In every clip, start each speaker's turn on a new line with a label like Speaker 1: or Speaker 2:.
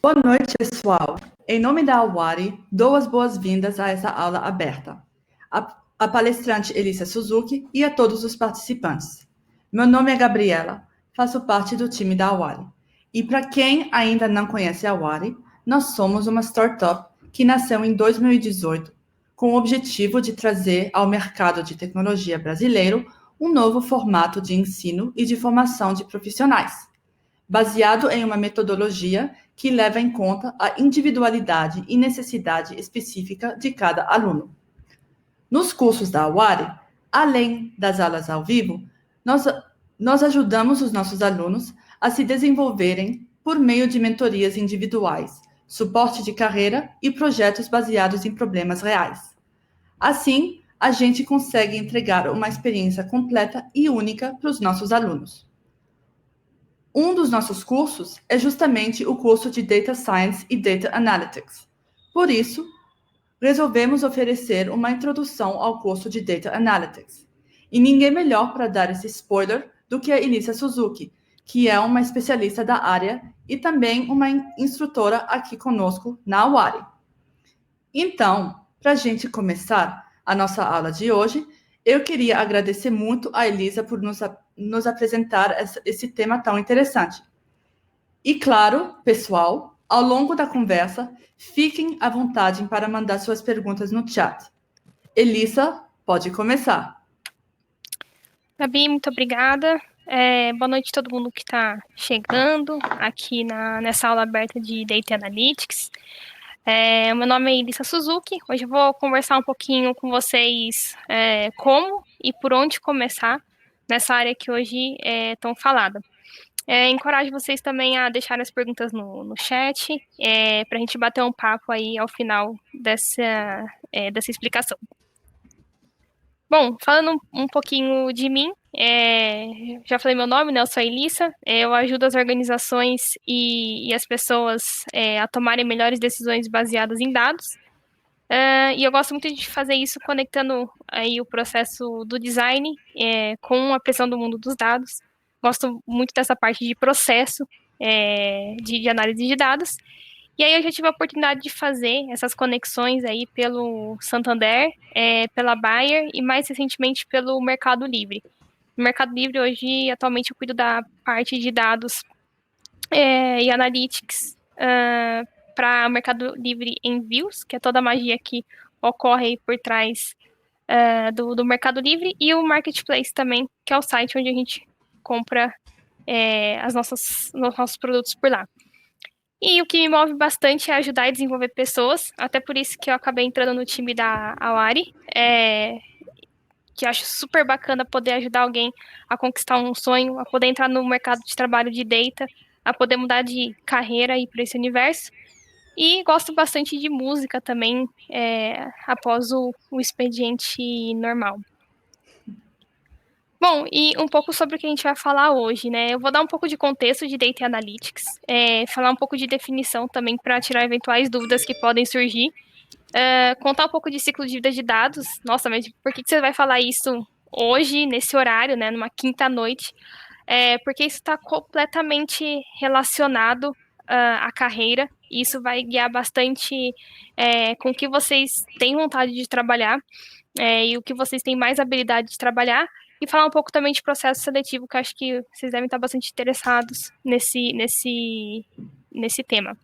Speaker 1: Boa noite, pessoal. Em nome da Awari, dou as boas-vindas a essa aula aberta. A palestrante Elissa Suzuki e a todos os participantes. Meu nome é Gabriela, faço parte do time da Awari. E para quem ainda não conhece a Awari, nós somos uma startup que nasceu em 2018 com o objetivo de trazer ao mercado de tecnologia brasileiro um novo formato de ensino e de formação de profissionais, baseado em uma metodologia que leva em conta a individualidade e necessidade específica de cada aluno. Nos cursos da Awari, além das aulas ao vivo, nós ajudamos os nossos alunos a se desenvolverem por meio de mentorias individuais, suporte de carreira e projetos baseados em problemas reais. Assim, a gente consegue entregar uma experiência completa e única para os nossos alunos. Um dos nossos cursos é justamente o curso de Data Science e Data Analytics. Por isso, resolvemos oferecer uma introdução ao curso de Data Analytics. E ninguém melhor para dar esse spoiler do que a Elissa Suzuki, que é uma especialista da área e também uma instrutora aqui conosco na Awari. Então, para a gente começar a nossa aula de hoje, eu queria agradecer muito a Elisa por nos apresentar esse tema tão interessante. E claro, pessoal, ao longo da conversa, fiquem à vontade para mandar suas perguntas no chat. Elisa, pode começar.
Speaker 2: Gabi, muito obrigada. Boa noite a todo mundo que está chegando aqui nessa aula aberta de Data Analytics. Meu nome é Elissa Suzuki. Hoje eu vou conversar um pouquinho com vocês como e por onde começar nessa área que hoje é tão falada. Encorajo vocês também a deixarem as perguntas no chat, para a gente bater um papo aí ao final dessa explicação. Bom, falando um pouquinho de mim, já falei meu nome, né? Eu sou a Elissa, eu ajudo as organizações e as pessoas a tomarem melhores decisões baseadas em dados. E eu gosto muito de fazer isso conectando aí o processo do design com a pressão do mundo dos dados. Gosto muito dessa parte de processo de análise de dados. E aí eu já tive a oportunidade de fazer essas conexões aí pelo Santander, pela Bayer e mais recentemente pelo Mercado Livre. No Mercado Livre hoje, atualmente, eu cuido da parte de dados e analytics para o Mercado Livre Envios, que é toda a magia que ocorre aí por trás do Mercado Livre, e o Marketplace também, que é o site onde a gente compra os nossos produtos por lá. E o que me move bastante é ajudar a desenvolver pessoas, até por isso que eu acabei entrando no time da Awari, que acho super bacana poder ajudar alguém a conquistar um sonho, a poder entrar no mercado de trabalho de data, a poder mudar de carreira e para esse universo. E gosto bastante de música também, após o expediente normal. Bom, e um pouco sobre o que a gente vai falar hoje, né? Eu vou dar um pouco de contexto de Data Analytics, falar um pouco de definição também para tirar eventuais dúvidas que podem surgir, contar um pouco de ciclo de vida de dados. Nossa, mas por que você vai falar isso hoje, nesse horário, né? Numa quinta-noite? Porque isso está completamente relacionado à carreira, e isso vai guiar bastante com o que vocês têm vontade de trabalhar e o que vocês têm mais habilidade de trabalhar, e falar um pouco também de processo seletivo, que eu acho que vocês devem estar bastante interessados nesse tema.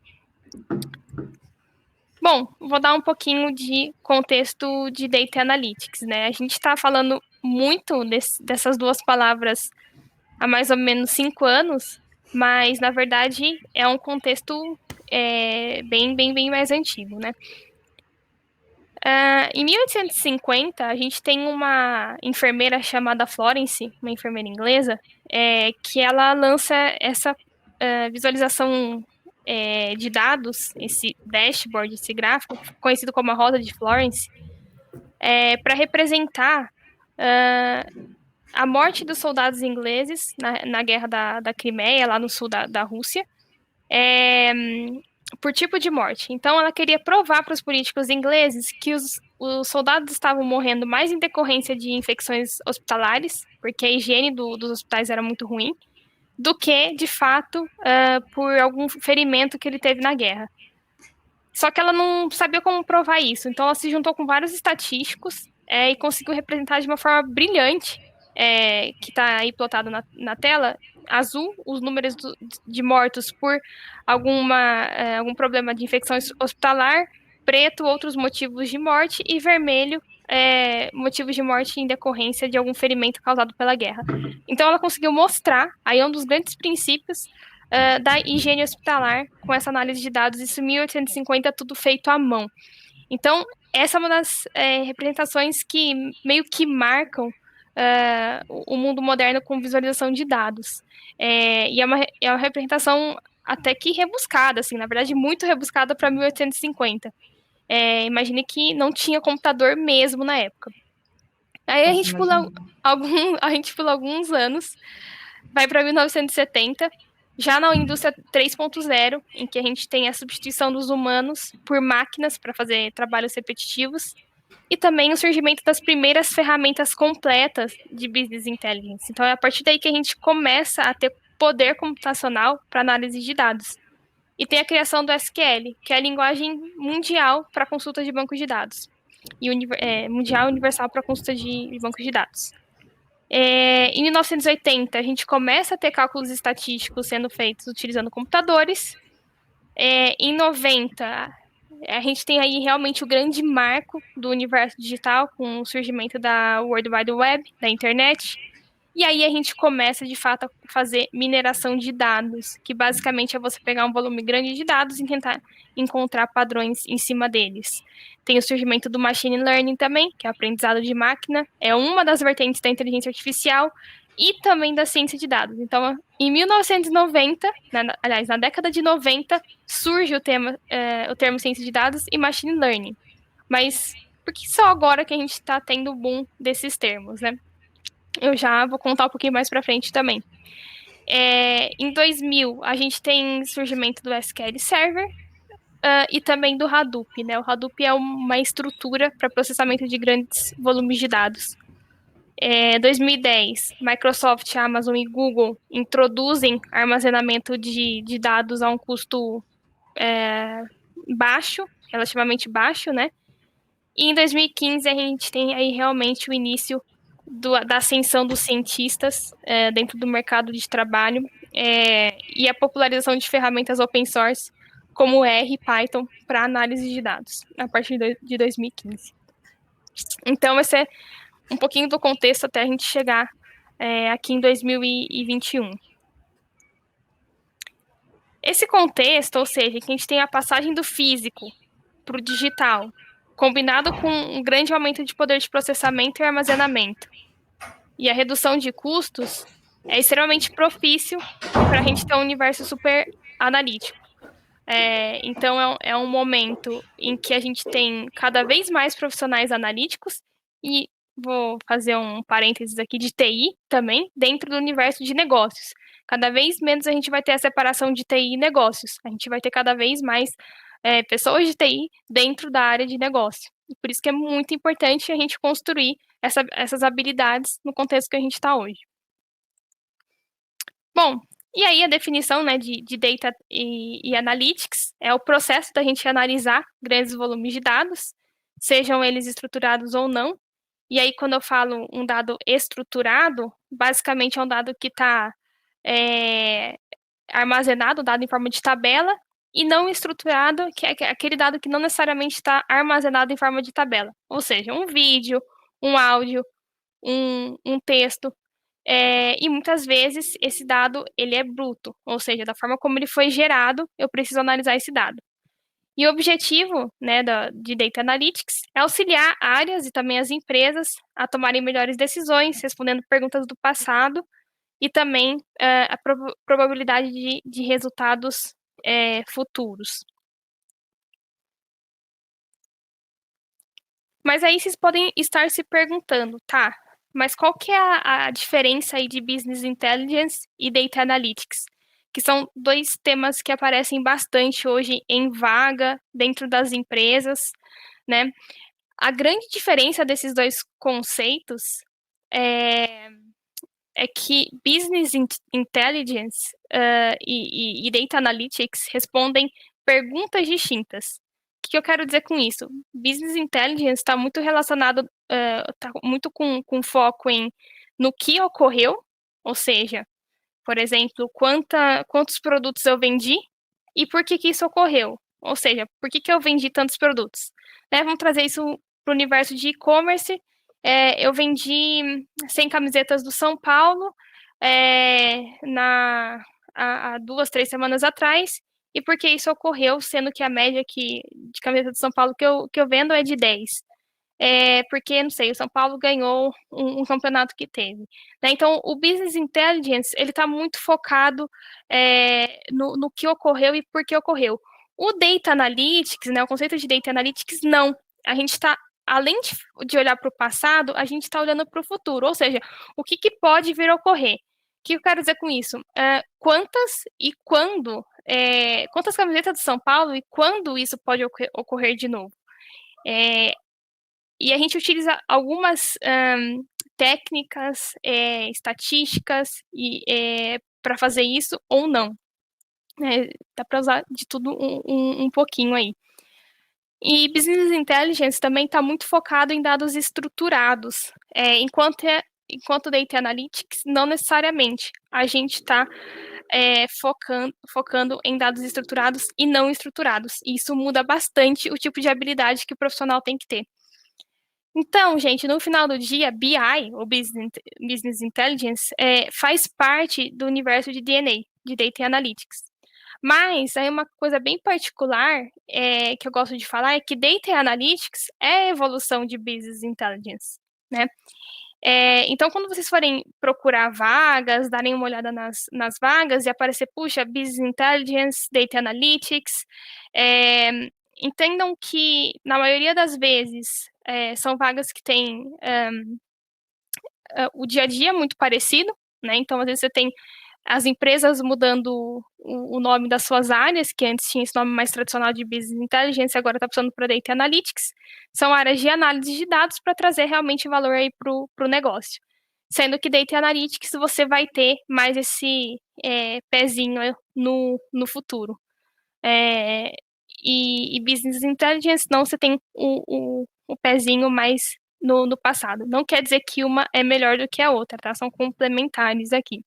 Speaker 2: Bom, vou dar um pouquinho de contexto de Data Analytics, né? A gente está falando muito dessas duas palavras há mais ou menos 5 anos, mas, na verdade, é um contexto bem mais antigo, né? Em 1850, a gente tem uma enfermeira chamada Florence, uma enfermeira inglesa, que ela lança essa visualização de dados, esse dashboard, esse gráfico, conhecido como a Roda de Florence, para representar a morte dos soldados ingleses na guerra da Crimeia, lá no sul da Rússia, por tipo de morte. Então, ela queria provar para os políticos ingleses que os soldados estavam morrendo mais em decorrência de infecções hospitalares, porque a higiene dos hospitais era muito ruim, do que, de fato, por algum ferimento que ele teve na guerra. Só que ela não sabia como provar isso, então ela se juntou com vários estatísticos e conseguiu representar de uma forma brilhante, que está aí plotado na tela, azul, os números de mortos por algum problema de infecção hospitalar, preto, outros motivos de morte, e vermelho, motivos de morte em decorrência de algum ferimento causado pela guerra. Então ela conseguiu mostrar, aí um dos grandes princípios da higiene hospitalar com essa análise de dados, isso em 1850, tudo feito à mão. Então, essa é uma das representações que meio que marcam o mundo moderno com visualização de dados. E é uma representação até que rebuscada, assim, na verdade, muito rebuscada para 1850. Imagine que não tinha computador mesmo na época. Aí a gente pula alguns anos, vai para 1970, já na indústria 3.0, em que a gente tem a substituição dos humanos por máquinas para fazer trabalhos repetitivos, e também o surgimento das primeiras ferramentas completas de business intelligence. Então é a partir daí que a gente começa a ter poder computacional para análise de dados. E tem a criação do SQL, que é a linguagem mundial para consulta de bancos de dados. E mundial universal para consulta de bancos de dados. Em 1980, a gente começa a ter cálculos estatísticos sendo feitos utilizando computadores. Em 90, a gente tem aí realmente o grande marco do universo digital, com o surgimento da World Wide Web, da internet. E aí a gente começa, de fato, a fazer mineração de dados, que basicamente é você pegar um volume grande de dados e tentar encontrar padrões em cima deles. Tem o surgimento do machine learning também, que é o aprendizado de máquina, é uma das vertentes da inteligência artificial e também da ciência de dados. Então, em 1990, aliás, na década de 90, surge o termo ciência de dados e machine learning. Mas por que só agora que a gente está tendo o boom desses termos, né? Eu já vou contar um pouquinho mais para frente também. Em 2000, a gente tem surgimento do SQL Server e também do Hadoop, né? O Hadoop é uma estrutura para processamento de grandes volumes de dados. 2010, Microsoft, Amazon e Google introduzem armazenamento de dados a um custo baixo, relativamente baixo, né? E em 2015 a gente tem aí realmente o início da ascensão dos cientistas dentro do mercado de trabalho e a popularização de ferramentas open source como R e Python para análise de dados a partir de 2015. Então, esse é um pouquinho do contexto até a gente chegar aqui em 2021. Esse contexto, ou seja, que a gente tem a passagem do físico para o digital, combinado com um grande aumento de poder de processamento e armazenamento, e a redução de custos, é extremamente propício para a gente ter um universo super analítico. Então, é um momento em que a gente tem cada vez mais profissionais analíticos, e vou fazer um parênteses aqui de TI também, dentro do universo de negócios. Cada vez menos a gente vai ter a separação de TI e negócios. A gente vai ter cada vez mais pessoas de TI dentro da área de negócio. E por isso que é muito importante a gente construir essas habilidades no contexto que a gente está hoje. Bom, e aí a definição, né, de Data e Analytics é o processo da gente analisar grandes volumes de dados, sejam eles estruturados ou não. E aí, quando eu falo um dado estruturado, basicamente é um dado que está armazenado, dado em forma de tabela, e não estruturado, que é aquele dado que não necessariamente está armazenado em forma de tabela. Ou seja, um vídeo, um áudio, um texto. E muitas vezes esse dado ele é bruto, ou seja, da forma como ele foi gerado, eu preciso analisar esse dado. E o objetivo, né, de Data Analytics é auxiliar áreas e também as empresas a tomarem melhores decisões, respondendo perguntas do passado e também a probabilidade de resultados futuros. Mas aí vocês podem estar se perguntando, tá, mas qual que é a diferença aí de Business Intelligence e Data Analytics? Que são dois temas que aparecem bastante hoje em vaga dentro das empresas, né? A grande diferença desses dois conceitos é é que Business Intelligence e Data Analytics respondem perguntas distintas. O que eu quero dizer com isso? Business Intelligence está muito relacionado, está muito com foco no que ocorreu, ou seja, por exemplo, quantos produtos eu vendi e por que isso ocorreu. Ou seja, por que eu vendi tantos produtos? Né, vamos trazer isso para o universo de e-commerce. Eu vendi 100 camisetas do São Paulo há 2, 3 semanas atrás. E por que isso ocorreu, sendo que a média de camiseta do São Paulo que eu vendo é de 10? Porque, não sei, o São Paulo ganhou um campeonato que teve. Né? Então, o Business Intelligence, ele está muito focado no que ocorreu e por que ocorreu. O Data Analytics, né, o conceito de Data Analytics, não. A gente está, além de olhar para o passado, a gente está olhando para o futuro, ou seja, o que pode vir a ocorrer. O que eu quero dizer com isso? Quantas e quando, quantas camisetas do São Paulo e quando isso pode ocorrer de novo? E a gente utiliza algumas técnicas, estatísticas para fazer isso ou não. Dá para usar de tudo um pouquinho aí. E Business Intelligence também está muito focado em dados estruturados, enquanto Data Analytics, não necessariamente. A gente está focando em dados estruturados e não estruturados. E isso muda bastante o tipo de habilidade que o profissional tem que ter. Então, gente, no final do dia, BI, ou Business Intelligence, faz parte do universo de DNA, de Data Analytics. Mas aí uma coisa bem particular que eu gosto de falar é que Data Analytics é a evolução de Business Intelligence, né? Então, quando vocês forem procurar vagas, darem uma olhada nas vagas e aparecer, puxa, Business Intelligence, Data Analytics, entendam que, na maioria das vezes, são vagas que têm o dia a dia muito parecido, né? Então, às vezes, você tem as empresas mudando o nome das suas áreas, que antes tinha esse nome mais tradicional de Business Intelligence, agora está passando para Data Analytics. São áreas de análise de dados para trazer realmente valor aí para o negócio. Sendo que Data Analytics você vai ter mais esse pezinho no futuro. E Business Intelligence, não, você tem o pezinho mais no passado. Não quer dizer que uma é melhor do que a outra, tá? São complementares aqui.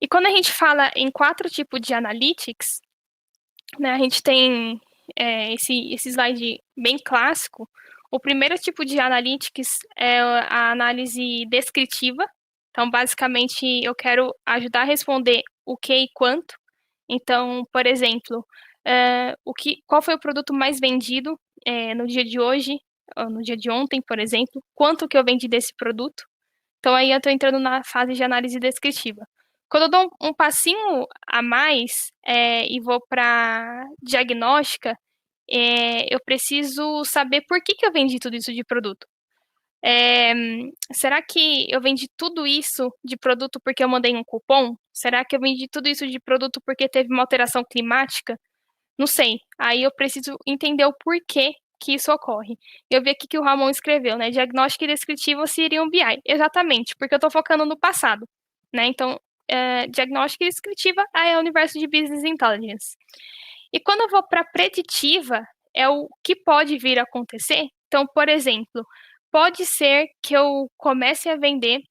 Speaker 2: E quando a gente fala em 4 tipos de analytics, né, a gente tem esse slide bem clássico. O primeiro tipo de analytics é a análise descritiva. Então, basicamente, eu quero ajudar a responder o que e quanto. Então, por exemplo, qual foi o produto mais vendido no dia de hoje, ou no dia de ontem, por exemplo, quanto que eu vendi desse produto. Então, aí eu estou entrando na fase de análise descritiva. Quando eu dou um passinho a mais e vou para diagnóstica, eu preciso saber por que eu vendi tudo isso de produto. Será que eu vendi tudo isso de produto porque eu mandei um cupom? Será que eu vendi tudo isso de produto porque teve uma alteração climática? Não sei. Aí eu preciso entender o porquê que isso ocorre. Eu vi aqui que o Ramon escreveu, né? Diagnóstico e descritivo seria um BI. Exatamente, porque eu estou focando no passado, né? Então, diagnóstica e descritiva é o universo de Business Intelligence. E quando eu vou para preditiva, é o que pode vir a acontecer. Então, por exemplo, pode ser que eu comece a vender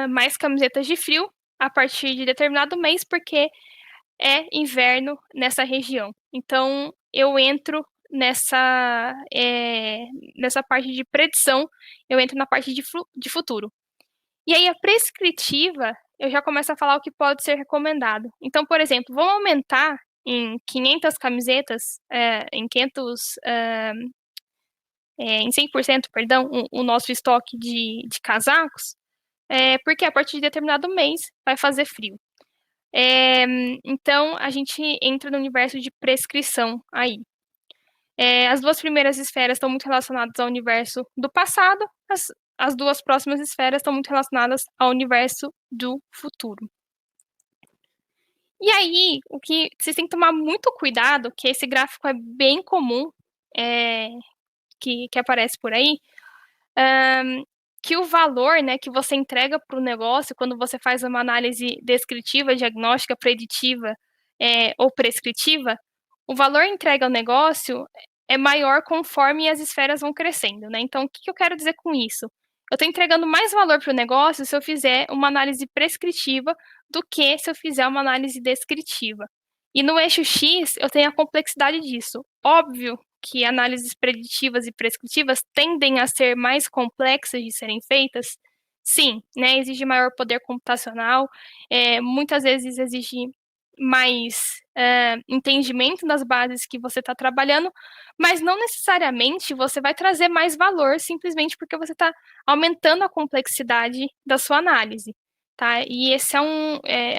Speaker 2: mais camisetas de frio a partir de determinado mês, porque é inverno nessa região. Então, eu entro nessa parte de predição, eu entro na parte de futuro. E aí, a prescritiva, eu já começo a falar o que pode ser recomendado. Então, por exemplo, vamos aumentar em 500 camisetas, em 100%, perdão, o nosso estoque de casacos, porque a partir de determinado mês vai fazer frio. Então, a gente entra no universo de prescrição aí. As 2 primeiras esferas estão muito relacionadas ao universo do passado, as 2 próximas esferas estão muito relacionadas ao universo do futuro. E aí, o que vocês têm que tomar muito cuidado, que esse gráfico é bem comum, que aparece por aí, que o valor, né, que você entrega para o negócio quando você faz uma análise descritiva, diagnóstica, preditiva ou prescritiva, o valor entregue ao negócio é maior conforme as esferas vão crescendo, né? Então, o que eu quero dizer com isso? Eu estou entregando mais valor para o negócio se eu fizer uma análise prescritiva do que se eu fizer uma análise descritiva. E no eixo X, eu tenho a complexidade disso. Óbvio que análises preditivas e prescritivas tendem a ser mais complexas de serem feitas, sim, né? Exige maior poder computacional, muitas vezes exige mais entendimento das bases que você está trabalhando, mas não necessariamente você vai trazer mais valor simplesmente porque você está aumentando a complexidade da sua análise, tá? E esse é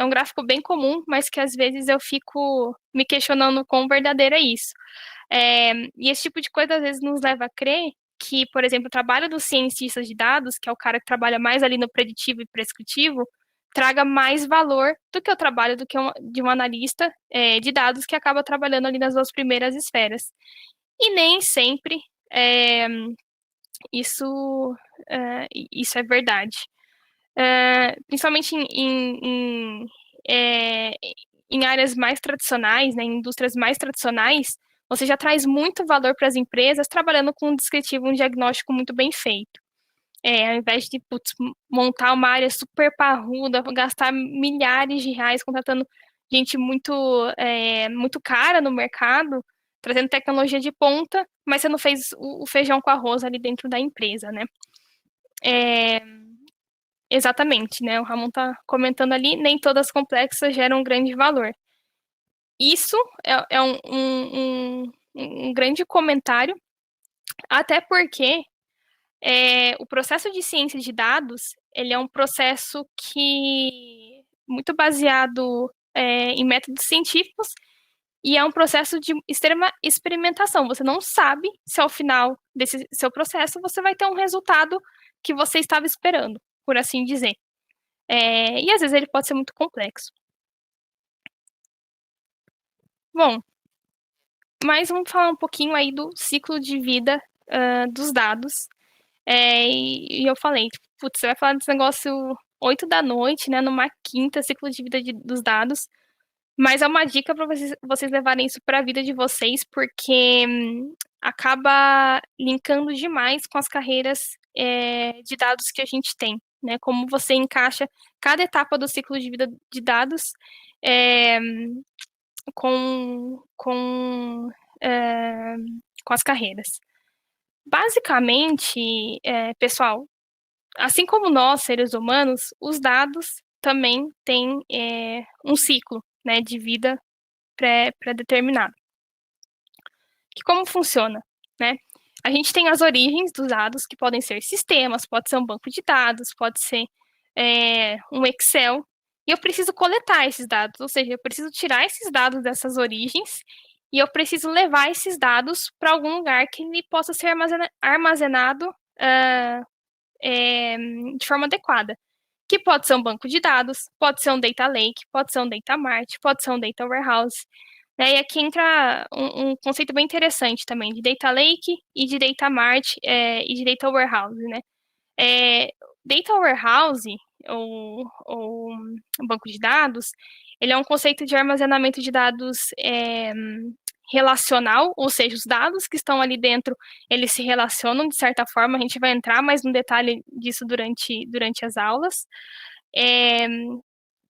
Speaker 2: um gráfico bem comum, mas que às vezes eu fico me questionando quão verdadeiro é isso. E esse tipo de coisa às vezes nos leva a crer que, por exemplo, o trabalho dos cientistas de dados, que é o cara que trabalha mais ali no preditivo e prescritivo, traga mais valor do que o trabalho de um analista de dados que acaba trabalhando ali nas duas primeiras esferas. E nem sempre isso é verdade. Principalmente em áreas mais tradicionais, né, em indústrias mais tradicionais, você já traz muito valor para as empresas trabalhando com um descritivo, um diagnóstico muito bem feito. Ao invés de montar uma área super parruda, gastar milhares de reais contratando gente muito cara no mercado, trazendo tecnologia de ponta, mas você não fez o feijão com arroz ali dentro da empresa, né? Exatamente, né? O Ramon está comentando ali, nem todas complexas geram grande valor. Isso é um grande comentário, até porque o processo de ciência de dados, ele é um processo que muito baseado em métodos científicos e é um processo de extrema experimentação. Você não sabe se ao final desse seu processo você vai ter um resultado que você estava esperando, por assim dizer. E às vezes ele pode ser muito complexo. Bom, mas vamos falar um pouquinho aí do ciclo de vida dos dados. E eu falei, putz, você vai falar desse negócio 8 da noite, né, numa quinta, ciclo de vida dos dados, mas é uma dica para vocês levarem isso para a vida de vocês, porque acaba linkando demais com as carreiras de dados que a gente tem, né, como você encaixa cada etapa do ciclo de vida de dados com as carreiras. Basicamente, pessoal, assim como nós, seres humanos, os dados também têm um ciclo, né, de vida pré-determinado. Que como funciona, né? A gente tem as origens dos dados, que podem ser sistemas, pode ser um banco de dados, pode ser um Excel, e eu preciso coletar esses dados, ou seja, eu preciso tirar esses dados dessas origens e eu preciso levar esses dados para algum lugar que ele possa ser armazenado de forma adequada. Que pode ser um banco de dados, pode ser um data lake, pode ser um data mart, pode ser um data warehouse. Né? E aqui entra um conceito bem interessante também, de data lake e de data mart e de data warehouse. Né? Data warehouse, ou banco de dados, ele é um conceito de armazenamento de dados relacional, ou seja, os dados que estão ali dentro, eles se relacionam de certa forma, a gente vai entrar mais no detalhe disso durante as aulas.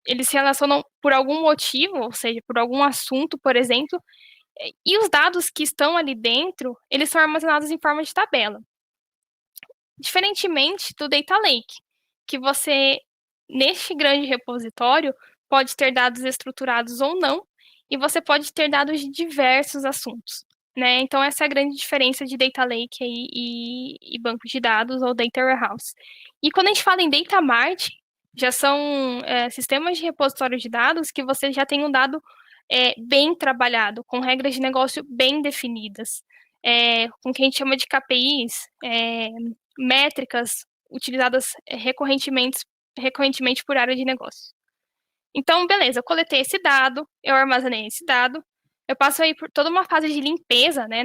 Speaker 2: Eles se relacionam por algum motivo, ou seja, por algum assunto, por exemplo, e os dados que estão ali dentro, eles são armazenados em forma de tabela. Diferentemente do Data Lake, que você, neste grande repositório, pode ter dados estruturados ou não, e você pode ter dados de diversos assuntos. Né? Então, essa é a grande diferença de Data Lake e banco de dados ou Data Warehouse. E quando a gente fala em Data Mart, já são sistemas de repositório de dados que você já tem um dado bem trabalhado, com regras de negócio bem definidas, com o que a gente chama de KPIs, métricas utilizadas recorrentemente por área de negócio. Então, beleza, eu coletei esse dado, eu armazenei esse dado, Eu passo aí por toda uma fase de limpeza, né,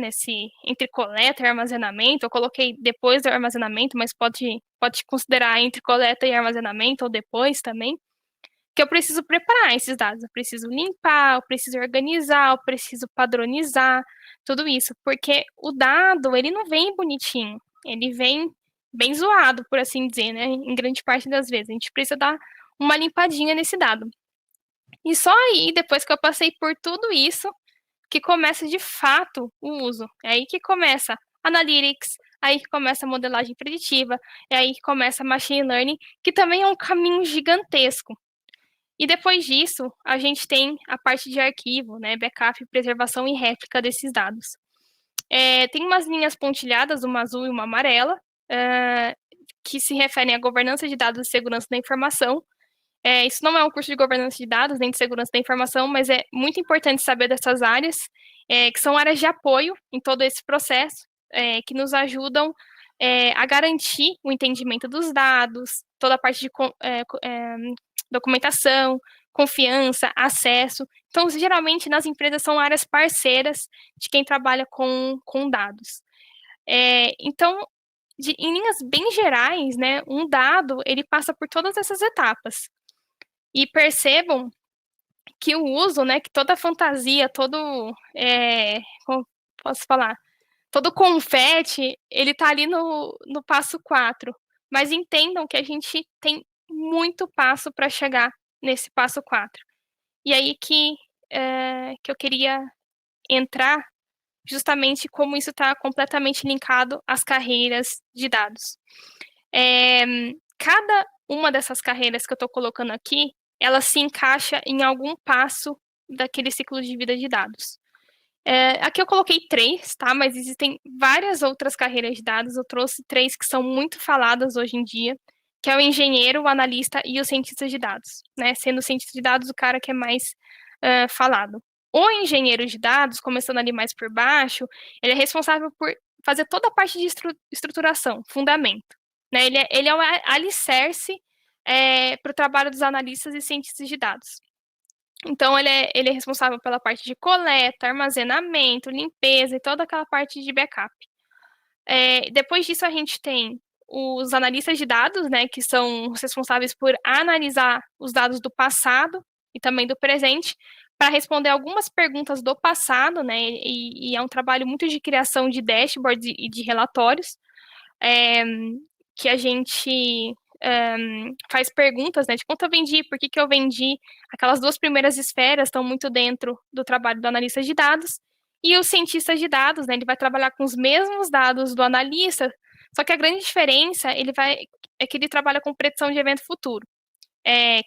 Speaker 2: entre coleta e armazenamento. Eu coloquei depois do armazenamento, mas pode considerar entre coleta e armazenamento ou depois também, que eu preciso preparar esses dados. Eu preciso limpar, eu preciso organizar, eu preciso padronizar, tudo isso, porque o dado, ele não vem bonitinho, ele vem bem zoado, por assim dizer, né, em grande parte das vezes. A gente precisa dar uma limpadinha nesse dado. E só aí, depois que eu passei por tudo isso, que começa de fato o uso. É aí que começa Analytics, aí que começa a modelagem preditiva, é aí que começa Machine Learning, que também é um caminho gigantesco. E depois disso, a gente tem a parte de arquivo, né, backup, preservação e réplica desses dados. Tem umas linhas pontilhadas, uma azul e uma amarela, que se referem à governança de dados e segurança da informação. Isso não é um curso de governança de dados, nem de segurança da informação, mas é muito importante saber dessas áreas, que são áreas de apoio em todo esse processo, que nos ajudam a garantir o entendimento dos dados, toda a parte de documentação, confiança, acesso. Então, geralmente, nas empresas são áreas parceiras de quem trabalha com dados. Então, em linhas bem gerais, né, um dado, ele passa por todas essas etapas. E percebam que o uso, né, que toda a fantasia, como posso falar, todo confete, ele tá ali no passo 4. Mas entendam que a gente tem muito passo para chegar nesse passo 4. E aí que eu queria entrar justamente como isso está completamente linkado às carreiras de dados. Cada uma dessas carreiras que eu estou colocando aqui, ela se encaixa em algum passo daquele ciclo de vida de dados. Aqui eu coloquei 3, tá? Mas existem várias outras carreiras de dados. Eu trouxe 3 que são muito faladas hoje em dia, que é o engenheiro, o analista e o cientista de dados, né? Sendo o cientista de dados o cara que é mais falado. O engenheiro de dados, começando ali mais por baixo, ele é responsável por fazer toda a parte de estruturação, fundamento. Né? Ele é o alicerce para o trabalho dos analistas e cientistas de dados. Então, ele é responsável pela parte de coleta, armazenamento, limpeza e toda aquela parte de backup. Depois disso, a gente tem os analistas de dados, né, que são os responsáveis por analisar os dados do passado e também do presente, para responder algumas perguntas do passado, né, e é um trabalho muito de criação de dashboards e de relatórios, que a gente faz perguntas, né, de quanto eu vendi, por que eu vendi. Aquelas 2 primeiras esferas estão muito dentro do trabalho do analista de dados. E o cientista de dados, né, ele vai trabalhar com os mesmos dados do analista, só que a grande diferença é que ele trabalha com predição de evento futuro,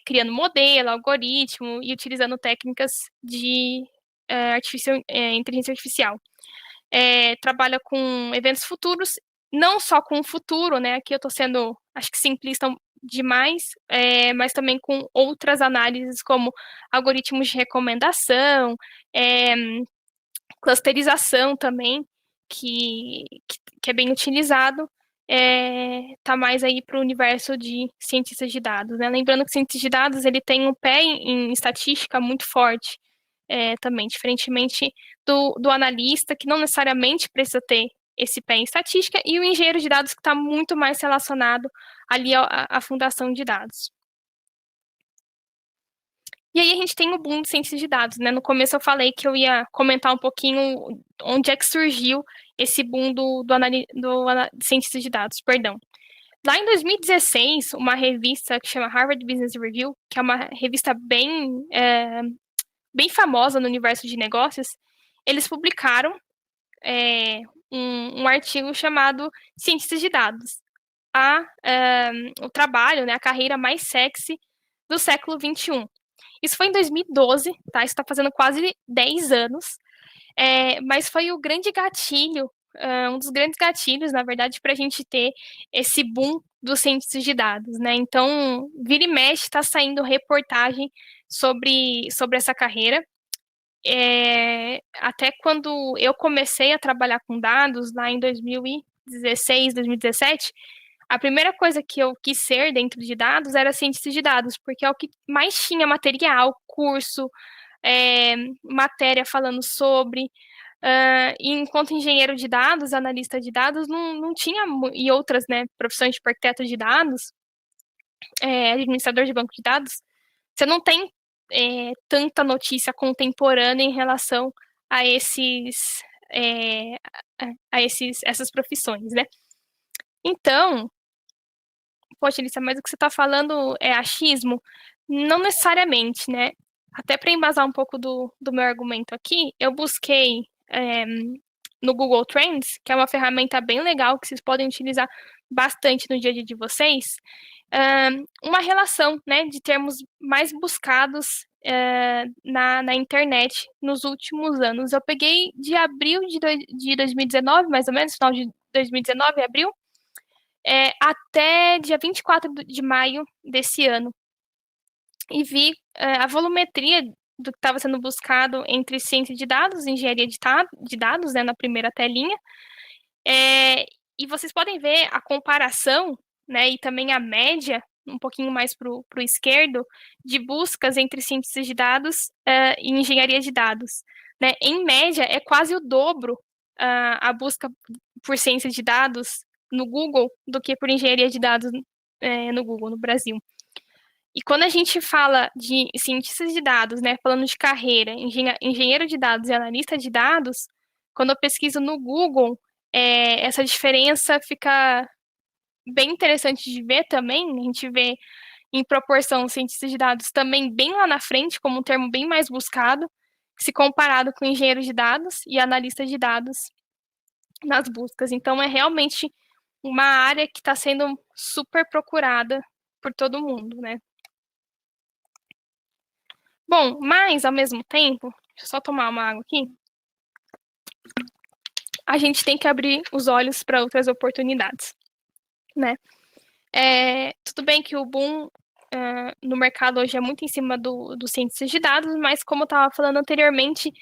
Speaker 2: criando modelo, algoritmo e utilizando técnicas de inteligência artificial. Trabalha com eventos futuros, não só com o futuro, né? Aqui eu estou sendo, acho que simplista demais, mas também com outras análises como algoritmos de recomendação, clusterização também, que é bem utilizado, tá mais aí para o universo de cientistas de dados, né? Lembrando que cientista de dados ele tem um pé em estatística muito forte, também, diferentemente do analista, que não necessariamente precisa ter esse pé em estatística, e o engenheiro de dados que está muito mais relacionado ali à fundação de dados. E aí a gente tem o boom de ciência de dados, né? No começo eu falei que eu ia comentar um pouquinho onde é que surgiu esse boom de ciência de dados, perdão. Lá em 2016, uma revista que chama Harvard Business Review, que é uma revista bem famosa no universo de negócios, eles publicaram um artigo chamado Ciências de Dados, o trabalho, né, a carreira mais sexy do século XXI. Isso foi em 2012, tá? Isso está fazendo quase 10 anos, mas foi o grande gatilho, um dos grandes gatilhos, na verdade, para a gente ter esse boom dos cientistas de dados, né? Então, vira e mexe está saindo reportagem sobre essa carreira. Até quando eu comecei a trabalhar com dados, lá em 2016, 2017, a primeira coisa que eu quis ser dentro de dados era cientista de dados, porque é o que mais tinha material, curso, matéria falando sobre. Enquanto engenheiro de dados, analista de dados, não tinha, e outras, né, profissões de arquiteto de dados, administrador de banco de dados, você não tem tanta notícia contemporânea em relação a essas profissões, né? Então, poxa, Elissa, mas o que você está falando é achismo? Não necessariamente, né? Até para embasar um pouco do meu argumento aqui, eu busquei no Google Trends, que é uma ferramenta bem legal que vocês podem utilizar bastante no dia a dia de vocês, uma relação, né, de termos mais buscados na internet nos últimos anos. Eu peguei de abril de 2019, mais ou menos, final de 2019, abril, até dia 24 de maio desse ano. E vi a volumetria do que estava sendo buscado entre ciência de dados e engenharia de dados, né, na primeira telinha. E vocês podem ver a comparação, né, e também a média, um pouquinho mais para o esquerdo, de buscas entre ciências de dados e engenharia de dados. Né? Em média, é quase o dobro a busca por ciência de dados no Google do que por engenharia de dados no Google, no Brasil. E quando a gente fala de cientistas de dados, né, falando de carreira, engenheiro de dados e analista de dados, quando eu pesquiso no Google, essa diferença fica bem interessante de ver também. A gente vê em proporção cientistas de dados também bem lá na frente, como um termo bem mais buscado, se comparado com engenheiro de dados e analista de dados nas buscas. Então, é realmente uma área que está sendo super procurada por todo mundo, né? Bom, mas ao mesmo tempo, deixa eu só tomar uma água aqui. A gente tem que abrir os olhos para outras oportunidades, né? Tudo bem que o boom no mercado hoje é muito em cima do cientista de dados, mas como eu estava falando anteriormente,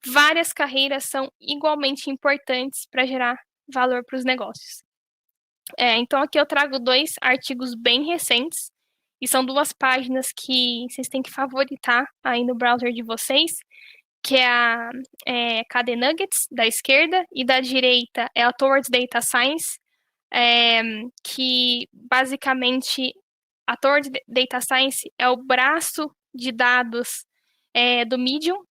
Speaker 2: várias carreiras são igualmente importantes para gerar valor para os negócios. Então aqui eu trago 2 artigos bem recentes, e são 2 páginas que vocês têm que favoritar aí no browser de vocês, que é a KD Nuggets, da esquerda, e da direita é a Towards Data Science, que basicamente a Towards Data Science é o braço de dados do Medium,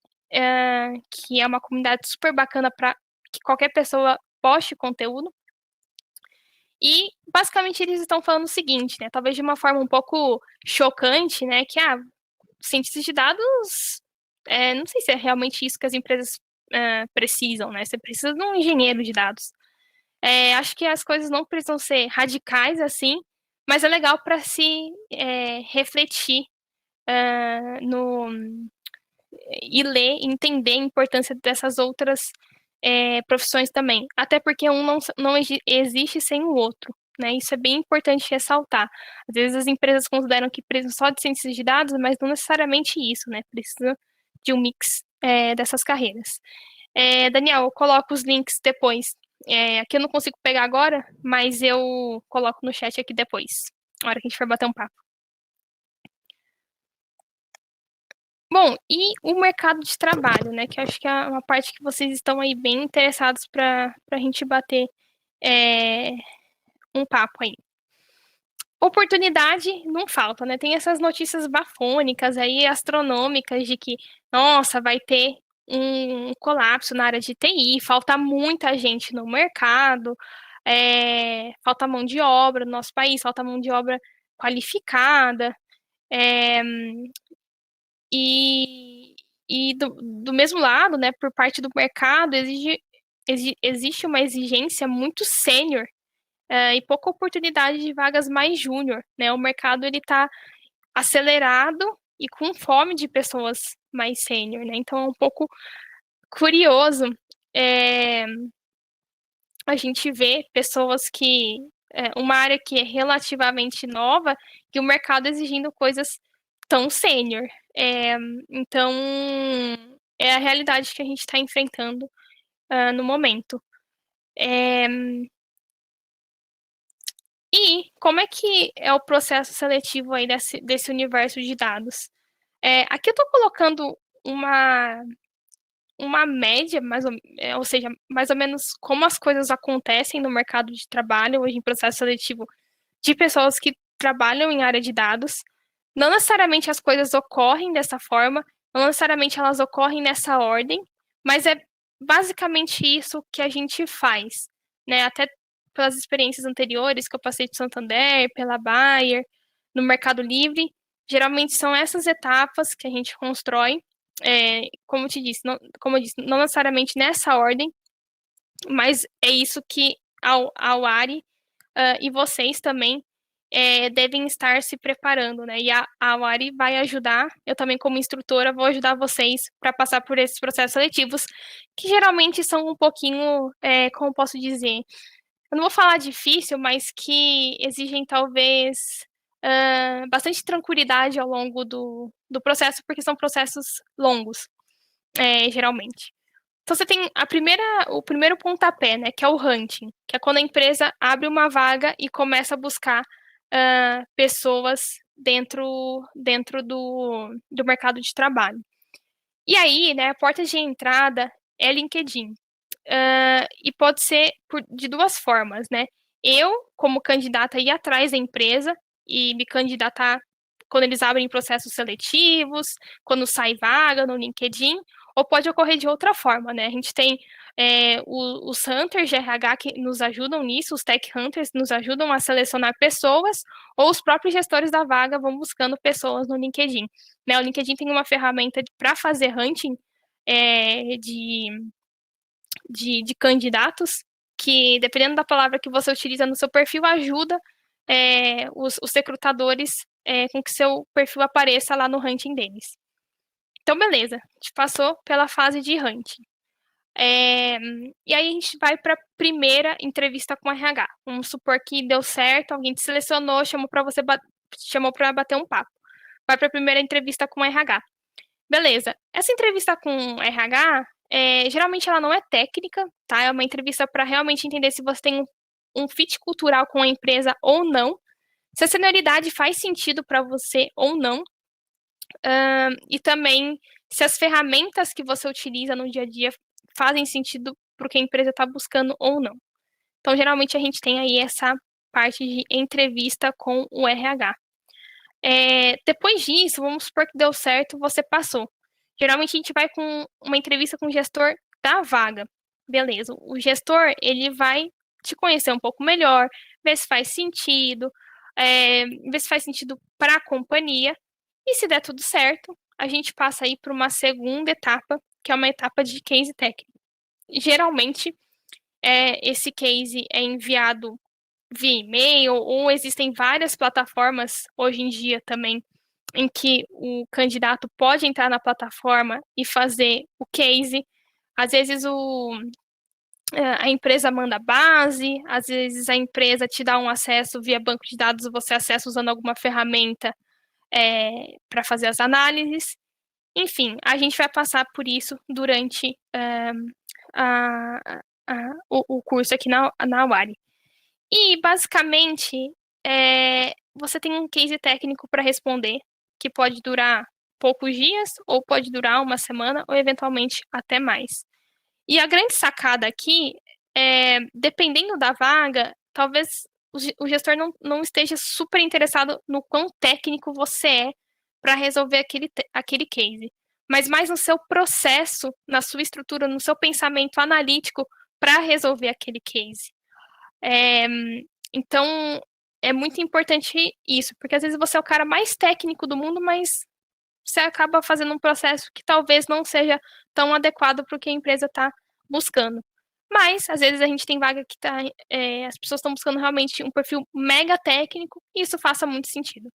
Speaker 2: que é uma comunidade super bacana para que qualquer pessoa poste conteúdo. E basicamente eles estão falando o seguinte, né? Talvez de uma forma um pouco chocante, né? Que cientistas de dados, não sei se é realmente isso que as empresas precisam, né? Você precisa de um engenheiro de dados. Acho que as coisas não precisam ser radicais assim, mas é legal para se refletir e ler, entender a importância dessas outras profissões também. Até porque um não existe sem o outro. Né? Isso é bem importante ressaltar. Às vezes as empresas consideram que precisam só de ciências de dados, mas não necessariamente isso, né? Precisa de um mix dessas carreiras. Daniel, eu coloco os links depois. Aqui eu não consigo pegar agora, mas eu coloco no chat aqui depois, na hora que a gente for bater um papo. Bom, e o mercado de trabalho, né? Que eu acho que é uma parte que vocês estão aí bem interessados para a gente bater um papo aí. Oportunidade não falta, né? Tem essas notícias bafônicas aí, astronômicas, de que, nossa, vai ter um colapso na área de TI, falta muita gente no mercado, falta mão de obra no nosso país, falta mão de obra qualificada, e do mesmo lado, né, por parte do mercado, existe uma exigência muito sênior e pouca oportunidade de vagas mais júnior, né? O mercado ele está acelerado e com fome de pessoas mais sênior, né? Então é um pouco curioso a gente ver pessoas que uma área que é relativamente nova e o mercado exigindo coisas tão sênior. Então é a realidade que a gente está enfrentando no momento. E como é que é o processo seletivo aí desse universo de dados? Aqui eu estou colocando uma média, ou seja, mais ou menos como as coisas acontecem no mercado de trabalho, hoje em processo seletivo, de pessoas que trabalham em área de dados. Não necessariamente as coisas ocorrem dessa forma, não necessariamente elas ocorrem nessa ordem, mas é basicamente isso que a gente faz, né? Até pelas experiências anteriores que eu passei de Santander, pela Bayer, no Mercado Livre, geralmente são essas etapas que a gente constrói, como eu disse, não necessariamente nessa ordem, mas é isso que a Wari e vocês também devem estar se preparando, né? E a Wari vai ajudar, eu também como instrutora vou ajudar vocês para passar por esses processos seletivos, que geralmente são um pouquinho, como posso dizer, eu não vou falar difícil, mas que exigem talvez bastante tranquilidade ao longo do processo, porque são processos longos, geralmente. Então você tem o primeiro pontapé, né, que é o hunting, que é quando a empresa abre uma vaga e começa a buscar pessoas dentro do mercado de trabalho. E aí, né, a porta de entrada é LinkedIn. E pode ser de duas formas, né? Eu, como candidata, ir atrás da empresa e me candidatar quando eles abrem processos seletivos, quando sai vaga no LinkedIn, ou pode ocorrer de outra forma, né? A gente tem os hunters de RH que nos ajudam nisso, os tech hunters nos ajudam a selecionar pessoas, ou os próprios gestores da vaga vão buscando pessoas no LinkedIn. Né? O LinkedIn tem uma ferramenta para fazer hunting de candidatos, que dependendo da palavra que você utiliza no seu perfil, ajuda os recrutadores com que seu perfil apareça lá no hunting deles. Então, beleza, a gente passou pela fase de hunting. E aí a gente vai para a primeira entrevista com o RH. Vamos supor que deu certo, alguém te selecionou, chamou para bater um papo. Vai para a primeira entrevista com o RH. Beleza. Essa entrevista com o RH, geralmente ela não é técnica, tá? É uma entrevista para realmente entender se você tem um fit cultural com a empresa ou não, se a senioridade faz sentido para você ou não, e também se as ferramentas que você utiliza no dia a dia fazem sentido para o que a empresa está buscando ou não. Então, geralmente a gente tem aí essa parte de entrevista com o RH. Depois disso, vamos supor que deu certo, você passou. Geralmente a gente vai com uma entrevista com o gestor da vaga. Beleza, o gestor, ele vai te conhecer um pouco melhor, ver se faz sentido, ver se faz sentido para a companhia. E se der tudo certo, a gente passa aí para uma segunda etapa, que é uma etapa de case técnico. Geralmente, esse case é enviado via e-mail, ou existem várias plataformas hoje em dia também em que o candidato pode entrar na plataforma e fazer o case. Às vezes a empresa manda base, às vezes a empresa te dá um acesso via banco de dados, você acessa usando alguma ferramenta para fazer as análises. Enfim, a gente vai passar por isso durante o curso aqui na UARI. E, basicamente, você tem um case técnico para responder, que pode durar poucos dias, ou pode durar uma semana, ou eventualmente até mais. E a grande sacada aqui dependendo da vaga, talvez o gestor não esteja super interessado no quão técnico você é para resolver aquele case, mas mais no seu processo, na sua estrutura, no seu pensamento analítico para resolver aquele case. Então, é muito importante isso, porque às vezes você é o cara mais técnico do mundo, mas você acaba fazendo um processo que talvez não seja tão adequado para o que a empresa está buscando. Mas, às vezes, a gente tem vaga que as pessoas estão buscando realmente um perfil mega técnico, e isso faça muito sentido.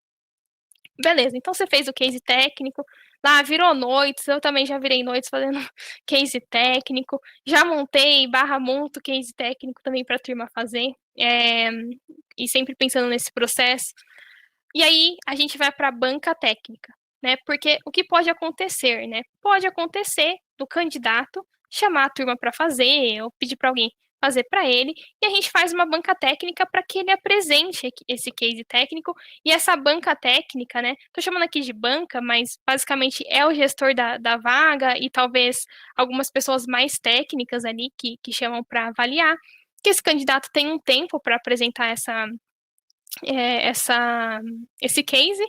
Speaker 2: Beleza, então você fez o case técnico, lá virou noites, eu também já virei noites fazendo case técnico, já montei, monto case técnico também para a turma fazer, e sempre pensando nesse processo. E aí a gente vai para a banca técnica, né? Porque o que pode acontecer, né? Pode acontecer do candidato chamar a turma para fazer, ou pedir para alguém fazer para ele, e a gente faz uma banca técnica para que ele apresente esse case técnico, e essa banca técnica, né, tô chamando aqui de banca, mas basicamente é o gestor da vaga e talvez algumas pessoas mais técnicas ali que chamam para avaliar, que esse candidato tem um tempo para apresentar esse case,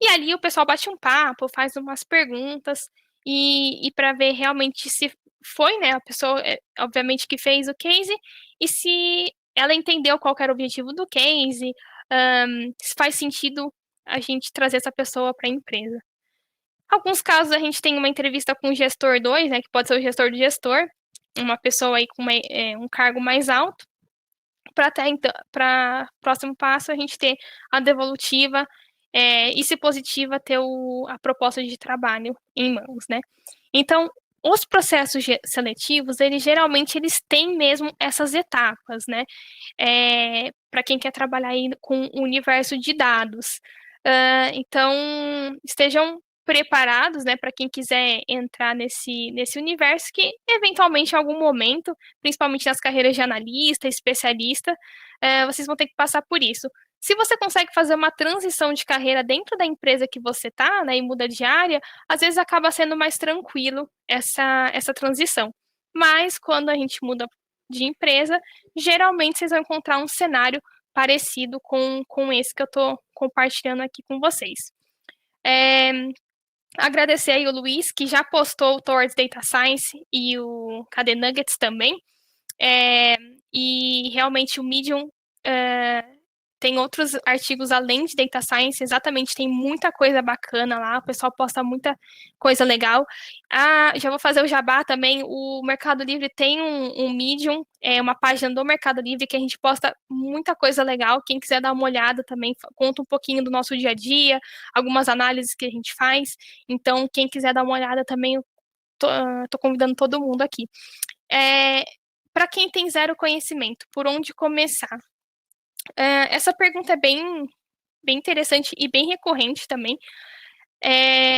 Speaker 2: e ali o pessoal bate um papo, faz umas perguntas, e para ver realmente se foi, né, a pessoa, obviamente, que fez o case, e se ela entendeu qual era o objetivo do case, se faz sentido a gente trazer essa pessoa para a empresa. Alguns casos a gente tem uma entrevista com o gestor 2, né, que pode ser o gestor do gestor, uma pessoa aí com um cargo mais alto, para até então, para próximo passo a gente ter a devolutiva e, se positiva, ter a proposta de trabalho em mãos, né? Então, os processos seletivos, eles têm mesmo essas etapas, né? Para quem quer trabalhar aí com o universo de dados. Então, estejam preparados, né, para quem quiser entrar nesse universo, que eventualmente em algum momento, principalmente nas carreiras de analista, especialista, vocês vão ter que passar por isso. Se você consegue fazer uma transição de carreira dentro da empresa que você está, né, e muda de área, às vezes acaba sendo mais tranquilo essa transição. Mas quando a gente muda de empresa, geralmente vocês vão encontrar um cenário parecido com esse que eu estou compartilhando aqui com vocês. Agradecer aí o Luiz, que já postou o Towards Data Science e o KD Nuggets também. E realmente o Medium tem outros artigos além de Data Science, exatamente, tem muita coisa bacana lá, o pessoal posta muita coisa legal. Já vou fazer o jabá também, o Mercado Livre tem um Medium, uma página do Mercado Livre que a gente posta muita coisa legal, quem quiser dar uma olhada também, conta um pouquinho do nosso dia a dia, algumas análises que a gente faz, então quem quiser dar uma olhada também, eu tô convidando todo mundo aqui. Para quem tem zero conhecimento, por onde começar? Essa pergunta é bem interessante e bem recorrente também.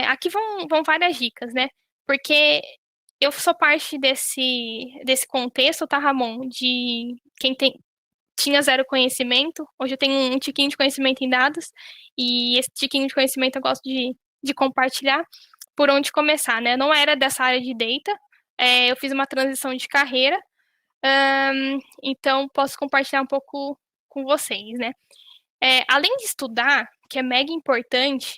Speaker 2: Aqui vão várias dicas, né? Porque eu sou parte desse contexto, tá, Ramon? De quem tinha zero conhecimento. Hoje eu tenho um tiquinho de conhecimento em dados, e esse tiquinho de conhecimento eu gosto de compartilhar. Por onde começar, né? Eu não era dessa área de data, eu fiz uma transição de carreira, então posso compartilhar um pouco com vocês, né? Além de estudar, que é mega importante,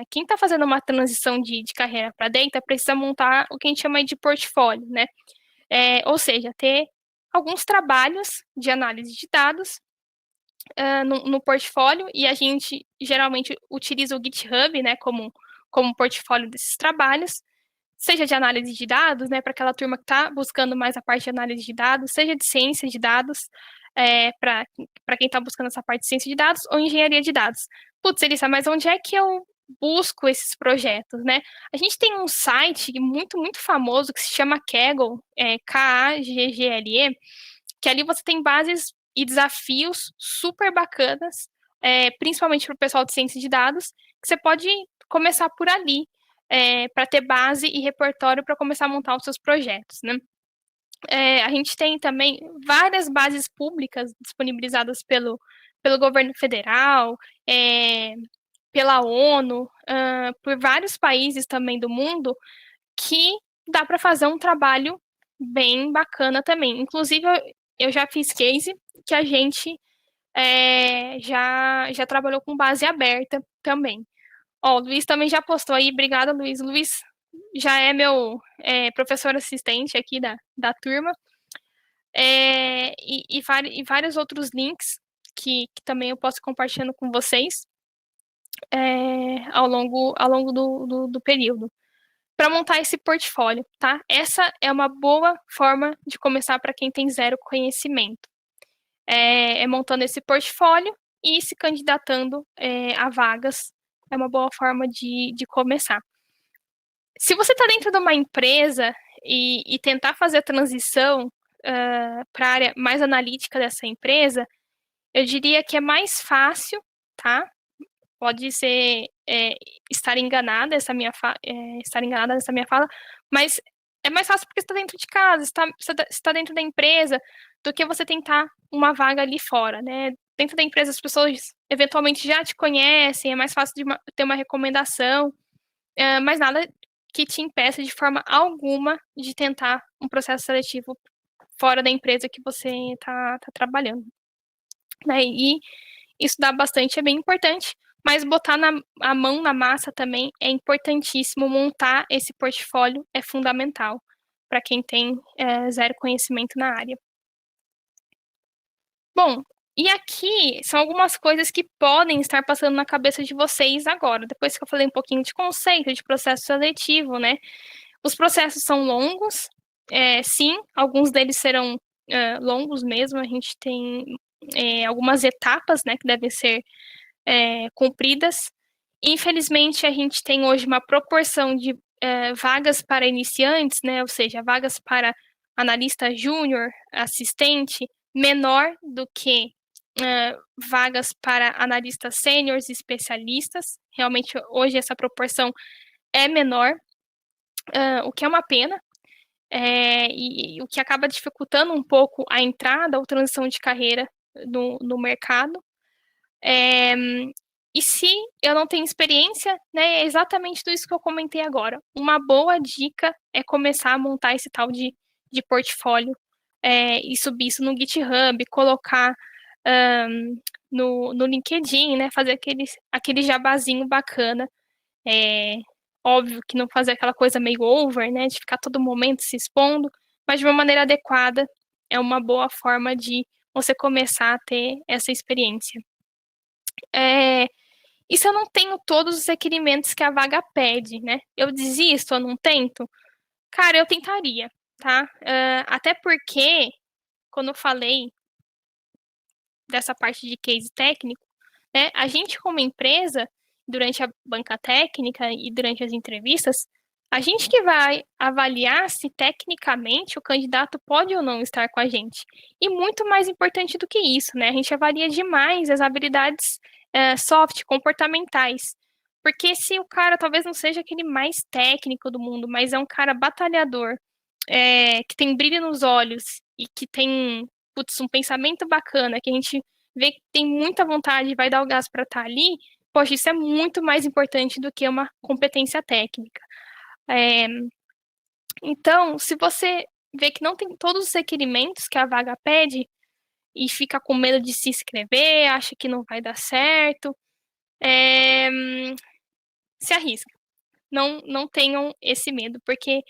Speaker 2: quem está fazendo uma transição de carreira para data precisa montar o que a gente chama de portfólio, né? Ou seja, ter alguns trabalhos de análise de dados no portfólio, e a gente geralmente utiliza o GitHub, né, como portfólio desses trabalhos, seja de análise de dados, né, para aquela turma que está buscando mais a parte de análise de dados, seja de ciência de dados, para quem está buscando essa parte de ciência de dados, ou engenharia de dados. Putz, Elissa, mas onde é que eu busco esses projetos, né? A gente tem um site muito, muito famoso que se chama Kaggle, Kaggle, que ali você tem bases e desafios super bacanas, principalmente para o pessoal de ciência de dados, que você pode começar por ali, para ter base e repertório para começar a montar os seus projetos, né? A gente tem também várias bases públicas disponibilizadas pelo governo federal, pela ONU, por vários países também do mundo, que dá para fazer um trabalho bem bacana também. Inclusive, eu já fiz case que a gente já trabalhou com base aberta também. Ó, o Luiz também já postou aí, obrigada, Luiz. Luiz já é meu professor assistente aqui da turma, e vários outros links que também eu posso compartilhando com vocês ao longo do período, para montar esse portfólio, tá? Essa é uma boa forma de começar para quem tem zero conhecimento. Montando esse portfólio e se candidatando a vagas, é uma boa forma de começar. Se você está dentro de uma empresa e tentar fazer a transição para a área mais analítica dessa empresa, eu diria que é mais fácil, tá? Pode ser estar enganada nessa minha fala, mas é mais fácil porque você está dentro de casa, você está dentro da empresa, do que você tentar uma vaga ali fora, né? Dentro da empresa as pessoas eventualmente já te conhecem, é mais fácil de ter uma recomendação, mas nada que te impeça de forma alguma de tentar um processo seletivo fora da empresa que você está trabalhando, né? E estudar bastante é bem importante, mas botar a mão na massa também é importantíssimo. Montar esse portfólio é fundamental para quem tem zero conhecimento na área. Bom, e aqui são algumas coisas que podem estar passando na cabeça de vocês agora, depois que eu falei um pouquinho de conceito, de processo seletivo, né? Os processos são longos, sim, alguns deles serão longos mesmo, a gente tem algumas etapas, né, que devem ser cumpridas. Infelizmente, a gente tem hoje uma proporção de vagas para iniciantes, né, ou seja, vagas para analista júnior, assistente, menor do que vagas para analistas sêniores e especialistas. Realmente, hoje, essa proporção é menor, o que é uma pena, e o que acaba dificultando um pouco a entrada ou transição de carreira no mercado. E se eu não tenho experiência, né, é exatamente tudo isso que eu comentei agora. Uma boa dica é começar a montar esse tal de portfólio e subir isso no GitHub, colocar no LinkedIn, né, fazer aquele jabazinho bacana. Óbvio que não fazer aquela coisa meio over, né, de ficar todo momento se expondo, mas de uma maneira adequada é uma boa forma de você começar a ter essa experiência. E se eu não tenho todos os requerimentos que a vaga pede, né? Eu desisto, eu não tento? Cara, eu tentaria, tá? Até porque, quando eu falei dessa parte de case técnico, né? A gente, como empresa, durante a banca técnica e durante as entrevistas, a gente que vai avaliar se tecnicamente o candidato pode ou não estar com a gente. E muito mais importante do que isso, né? A gente avalia demais as habilidades soft, comportamentais. Porque se o cara talvez não seja aquele mais técnico do mundo, mas é um cara batalhador, que tem brilho nos olhos e que tem, putz, um pensamento bacana, que a gente vê que tem muita vontade e vai dar o gás para estar ali, poxa, isso é muito mais importante do que uma competência técnica. Então, se você vê que não tem todos os requerimentos que a vaga pede e fica com medo de se inscrever, acha que não vai dar certo, se arrisca. Não tenham esse medo, porque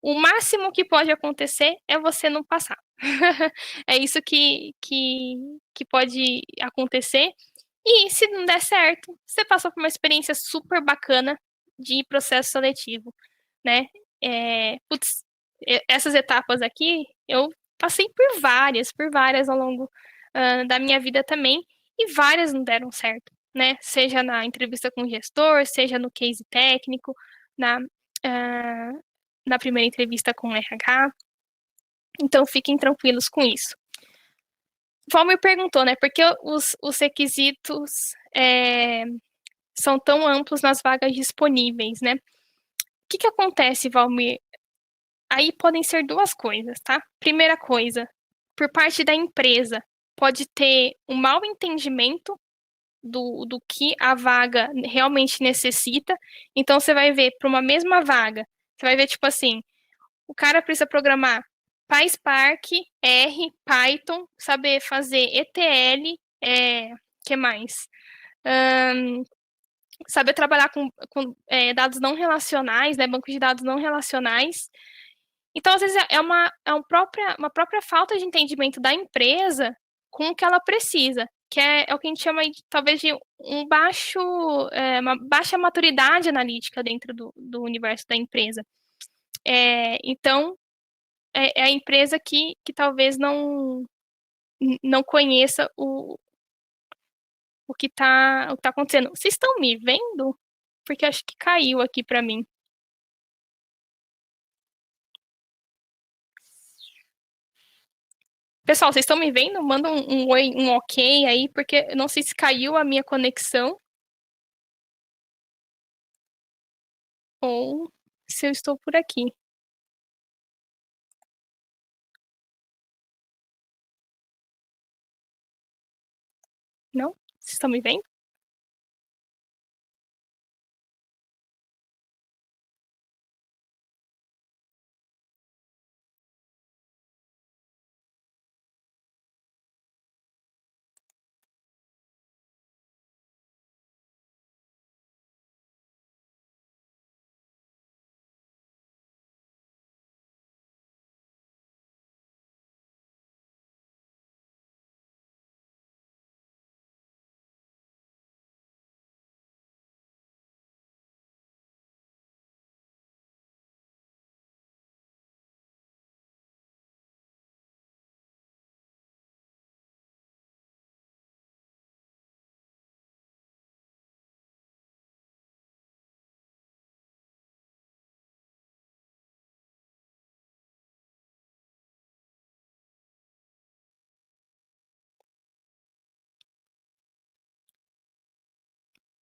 Speaker 2: o máximo que pode acontecer é você não passar. É isso que pode acontecer. E se não der certo, você passou por uma experiência super bacana de processo seletivo, né? Putz, essas etapas aqui, eu passei por várias ao longo da minha vida também, e várias não deram certo, né? Seja na entrevista com o gestor, seja no case técnico, na, uh, na primeira entrevista com o RH. Então, fiquem tranquilos com isso. Valmir perguntou, né? Por que os requisitos são tão amplos nas vagas disponíveis, né? O que acontece, Valmir? Aí podem ser duas coisas, tá? Primeira coisa, por parte da empresa, pode ter um mau entendimento do que a vaga realmente necessita. Então, você vai ver, para uma mesma vaga, você vai ver, tipo assim, o cara precisa programar PySpark, R, Python, saber fazer ETL, que mais? Saber trabalhar com dados não relacionais, né, banco de dados não relacionais. Então, às vezes, uma própria falta de entendimento da empresa com o que ela precisa, que é o que a gente chama, talvez, de uma baixa maturidade analítica dentro do universo da empresa. Então, é a empresa que talvez não conheça o que está acontecendo. Vocês estão me vendo? Porque acho que caiu aqui para mim. Pessoal, vocês estão me vendo? Manda um oi, um ok aí, porque eu não sei se caiu a minha conexão ou se eu estou por aqui. Não? Vocês estão me vendo?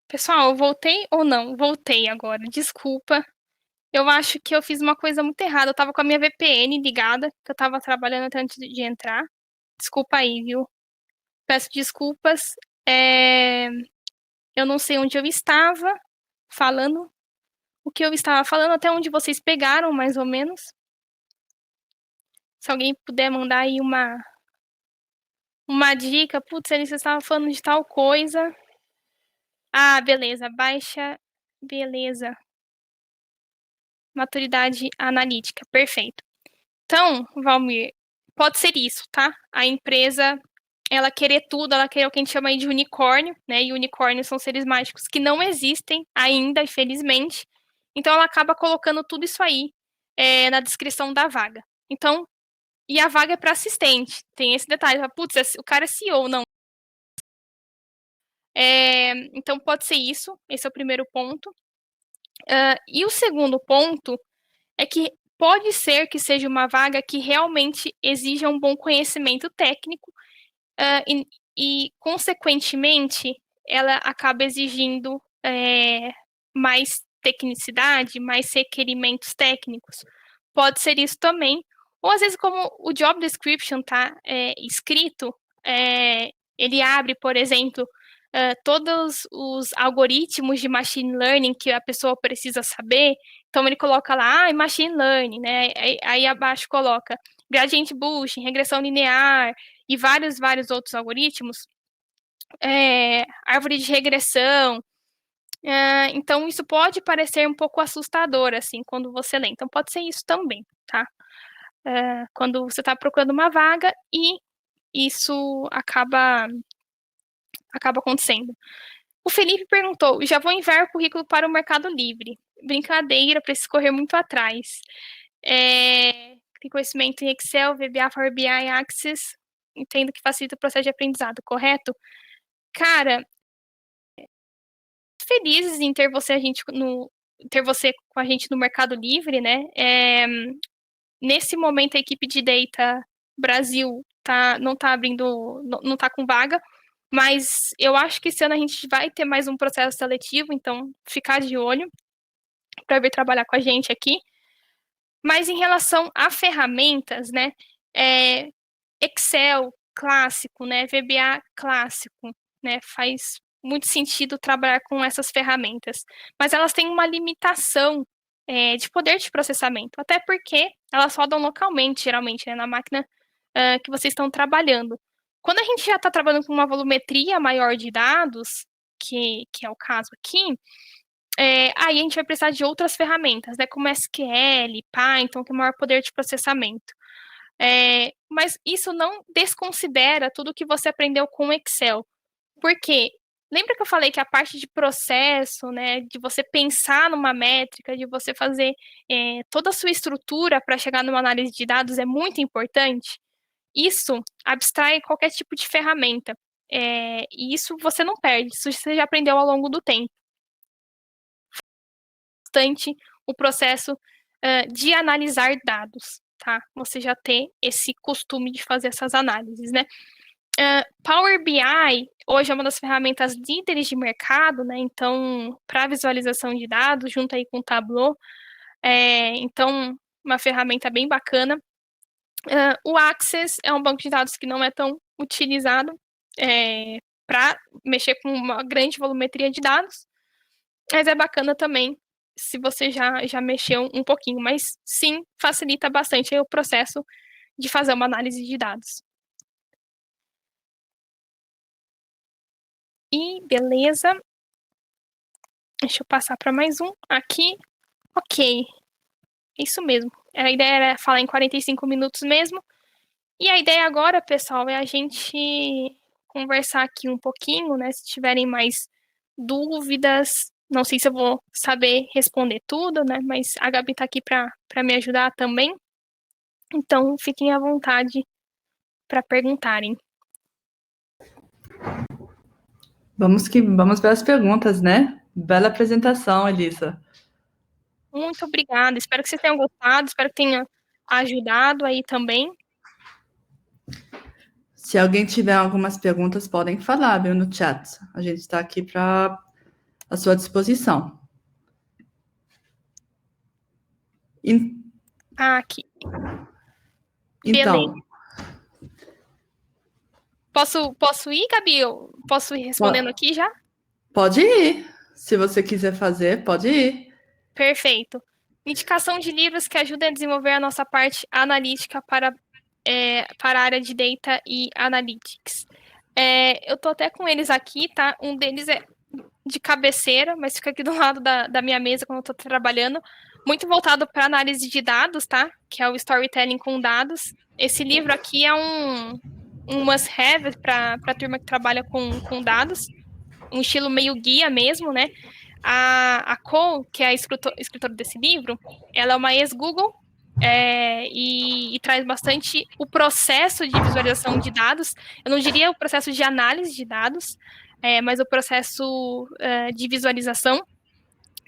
Speaker 2: Pessoal, eu voltei ou não? Voltei agora, desculpa. Eu acho que eu fiz uma coisa muito errada. Eu tava com a minha VPN ligada, que eu tava trabalhando até antes de entrar. Desculpa aí, viu? Peço desculpas. É, Eu não sei onde eu estava falando, o que eu estava falando, até onde vocês pegaram, mais ou menos. Se alguém puder mandar aí uma dica. Putz, ele estava falando de tal coisa. Ah, beleza. Baixa. Beleza. Maturidade analítica. Perfeito. Então, Valmir, pode ser isso, tá? A empresa, ela querer tudo, ela querer o que a gente chama aí de unicórnio, né? E unicórnios são seres mágicos que não existem ainda, infelizmente. Então, ela acaba colocando tudo isso aí na descrição da vaga. Então, e a vaga é para assistente. Tem esse detalhe. Putz, o cara é CEO, não. Então, pode ser isso. Esse é o primeiro ponto. E o segundo ponto é que pode ser que seja uma vaga que realmente exija um bom conhecimento técnico consequentemente, ela acaba exigindo mais tecnicidade, mais requerimentos técnicos. Pode ser isso também. Ou às vezes, como o job description está escrito, ele abre, por exemplo, todos os algoritmos de machine learning que a pessoa precisa saber. Então, ele coloca lá, machine learning, né? Aí abaixo coloca gradient boosting, regressão linear, e vários outros algoritmos, árvore de regressão. Então, isso pode parecer um pouco assustador, assim, quando você lê. Então, pode ser isso também, tá? Quando você está procurando uma vaga e isso acaba acontecendo. O Felipe perguntou: já vou enviar o currículo para o Mercado Livre. Brincadeira, preciso correr muito atrás. Tem conhecimento em Excel, VBA, Power BI, Access. Entendo que facilita o processo de aprendizado, correto? Cara, felizes em ter você com a gente no Mercado Livre, né? Nesse momento a equipe de Data Brasil não está abrindo, não está com vaga, mas eu acho que esse ano a gente vai ter mais um processo seletivo, então ficar de olho para vir trabalhar com a gente aqui. Mas em relação a ferramentas, né? Excel clássico, né? VBA clássico, né? Faz muito sentido trabalhar com essas ferramentas, mas elas têm uma limitação de poder de processamento, até porque elas rodam localmente, geralmente, né, na máquina que vocês estão trabalhando. Quando a gente já está trabalhando com uma volumetria maior de dados, que é o caso aqui, aí a gente vai precisar de outras ferramentas, né, como SQL, Python, que é maior poder de processamento. Mas isso não desconsidera tudo que você aprendeu com Excel. Por quê? Lembra que eu falei que a parte de processo, né, de você pensar numa métrica, de você fazer toda a sua estrutura para chegar numa análise de dados é muito importante? Isso abstrai qualquer tipo de ferramenta. E isso você não perde, isso você já aprendeu ao longo do tempo. Bastante o processo de analisar dados, tá? Você já ter esse costume de fazer essas análises, né? Power BI hoje é uma das ferramentas líderes de mercado, né? Então, para visualização de dados, junto aí com o Tableau, então uma ferramenta bem bacana. O Access é um banco de dados que não é tão utilizado para mexer com uma grande volumetria de dados, mas é bacana também se você já mexeu um pouquinho, mas sim, facilita bastante o processo de fazer uma análise de dados. E beleza. Deixa eu passar para mais um aqui. Ok, isso mesmo. A ideia era falar em 45 minutos mesmo. E a ideia agora, pessoal, é a gente conversar aqui um pouquinho, né? Se tiverem mais dúvidas, não sei se eu vou saber responder tudo, né? Mas a Gabi tá aqui para me ajudar também. Então, fiquem à vontade para perguntarem.
Speaker 1: Vamos ver as perguntas, né? Bela apresentação, Elisa.
Speaker 2: Muito obrigada. Espero que vocês tenham gostado, espero que tenha ajudado aí também.
Speaker 1: Se alguém tiver algumas perguntas, podem falar, viu, no chat. A gente está aqui à sua disposição.
Speaker 2: Aqui.
Speaker 1: Então.
Speaker 2: Beleza. Posso ir, Gabi? Eu posso ir respondendo aqui já?
Speaker 1: Pode ir. Se você quiser fazer, pode ir.
Speaker 2: Perfeito. Indicação de livros que ajudem a desenvolver a nossa parte analítica para a área de Data e Analytics. Eu tô até com eles aqui, tá? Um deles é de cabeceira, mas fica aqui do lado da minha mesa quando eu tô trabalhando. Muito voltado para análise de dados, tá? Que é o Storytelling com Dados. Esse livro aqui é um must-have para a turma que trabalha com dados. Um estilo meio guia mesmo, né? A Cole, que é a escritora desse livro, ela é uma ex-Google e traz bastante o processo de visualização de dados. Eu não diria o processo de análise de dados, mas o processo de visualização.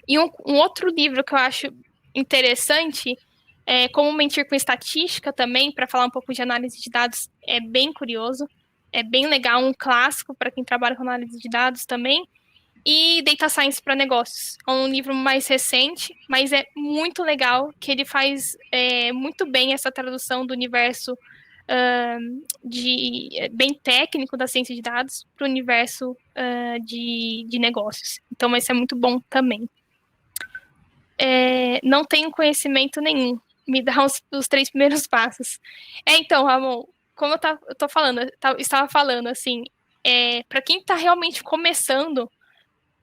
Speaker 2: E um outro livro que eu acho interessante é Como Mentir com Estatística também, para falar um pouco de análise de dados, é bem curioso, é bem legal, um clássico para quem trabalha com análise de dados também. E Data Science para Negócios. É um livro mais recente, mas é muito legal, que ele faz muito bem essa tradução do universo bem técnico da ciência de dados para o universo de negócios. Então, esse é muito bom também. Não tenho conhecimento nenhum. Me dá os 3 primeiros passos. Então, Ramon, como eu tô falando, estava falando assim, para quem está realmente começando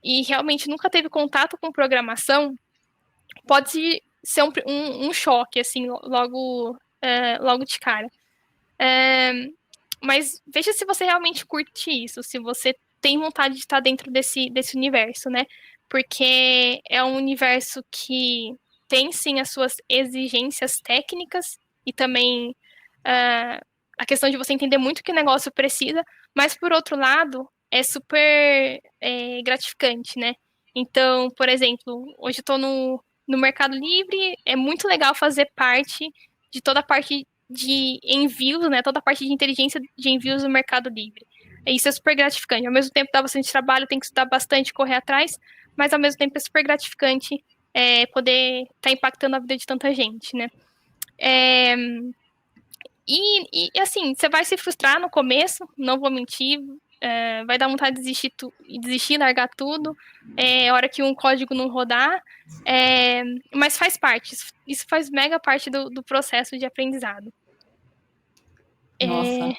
Speaker 2: e realmente nunca teve contato com programação, pode ser um choque, assim, logo de cara. Mas veja se você realmente curte isso, se você tem vontade de estar dentro desse universo, né? Porque é um universo que tem, sim, as suas exigências técnicas e também a questão de você entender muito o que o negócio precisa, mas, por outro lado, é super gratificante, né? Então, por exemplo, hoje eu estou no Mercado Livre, é muito legal fazer parte de toda a parte de envios, né? Toda a parte de inteligência de envios do Mercado Livre. Isso é super gratificante. Ao mesmo tempo dá bastante trabalho, tem que estudar bastante, correr atrás, mas ao mesmo tempo é super gratificante poder estar impactando a vida de tanta gente, né? E assim, você vai se frustrar no começo, não vou mentir, vai dar vontade de desistir, largar tudo, hora que um código não rodar, mas faz parte, isso faz mega parte do processo de aprendizado.
Speaker 1: Nossa.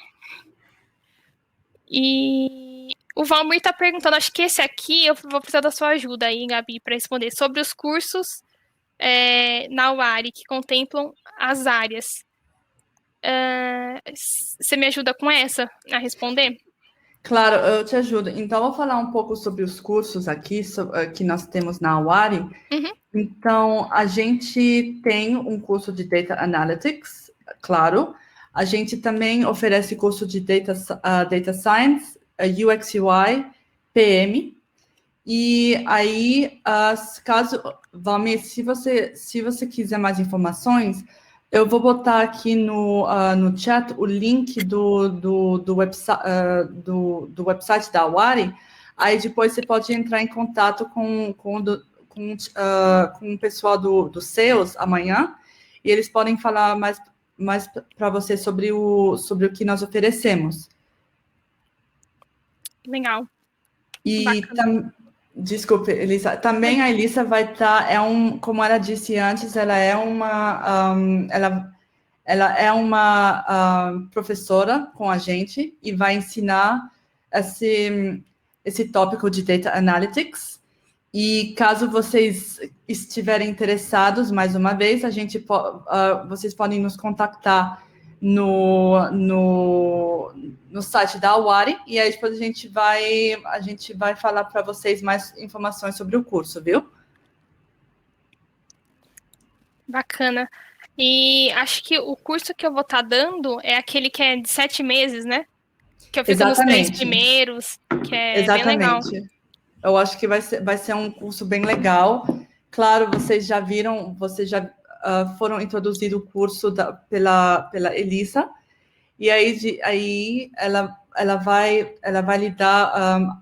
Speaker 2: E o Valmir está perguntando, acho que esse aqui eu vou precisar da sua ajuda aí, Gabi, para responder, sobre os cursos na UARI que contemplam as áreas. Você me ajuda com essa a responder?
Speaker 1: Claro, eu te ajudo. Então, eu vou falar um pouco sobre os cursos aqui que nós temos na UARI.
Speaker 2: Uhum.
Speaker 1: Então, a gente tem um curso de Data Analytics, claro. A gente também oferece curso de Data Science, UX UI, PM. E aí, caso, Valmir, se você quiser mais informações, eu vou botar aqui no chat o link do website da Wari. Aí depois você pode entrar em contato com o pessoal do Sales amanhã, e eles podem falar mais para você sobre o que nós oferecemos.
Speaker 2: Legal.
Speaker 1: E
Speaker 2: Bacana.
Speaker 1: desculpe, Elissa, também a Elissa vai estar, como ela disse antes, ela é uma professora com a gente e vai ensinar esse tópico de Data Analytics. E caso vocês estiverem interessados, mais uma vez, vocês podem nos contactar no site da Awari, e aí depois a gente vai falar para vocês mais informações sobre o curso, viu?
Speaker 2: Bacana. E acho que o curso que eu vou estar dando é aquele que é de 7 meses, né? Que eu fico nos 3
Speaker 1: Exatamente.
Speaker 2: primeiros, que é bem legal.
Speaker 1: Exatamente. Eu acho que vai ser um curso bem legal. Claro, vocês já foram introduzidos o curso pela Elisa, e aí ela vai lhe dar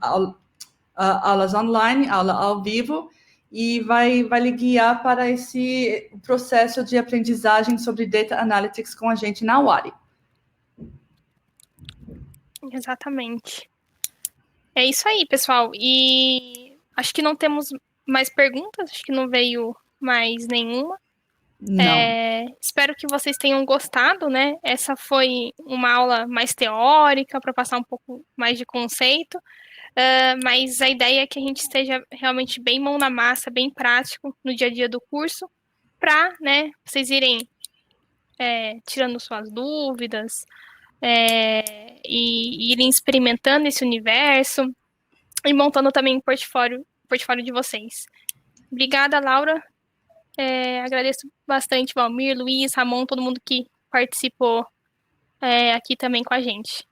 Speaker 1: aulas online, aula ao vivo, e vai lhe guiar para esse processo de aprendizagem sobre Data Analytics com a gente na Wari.
Speaker 2: Exatamente. É isso aí, pessoal. E acho que não temos mais perguntas, acho que não veio mais nenhuma.
Speaker 1: Não.
Speaker 2: Espero que vocês tenham gostado, né? Essa foi uma aula mais teórica, para passar um pouco mais de conceito, mas a ideia é que a gente esteja realmente bem mão na massa, bem prático no dia a dia do curso, para, né, vocês irem tirando suas dúvidas, e irem experimentando esse universo e montando também o portfólio de vocês. Obrigada, Laura. Agradeço bastante, Valmir, Luiz, Ramon, todo mundo que participou aqui também com a gente.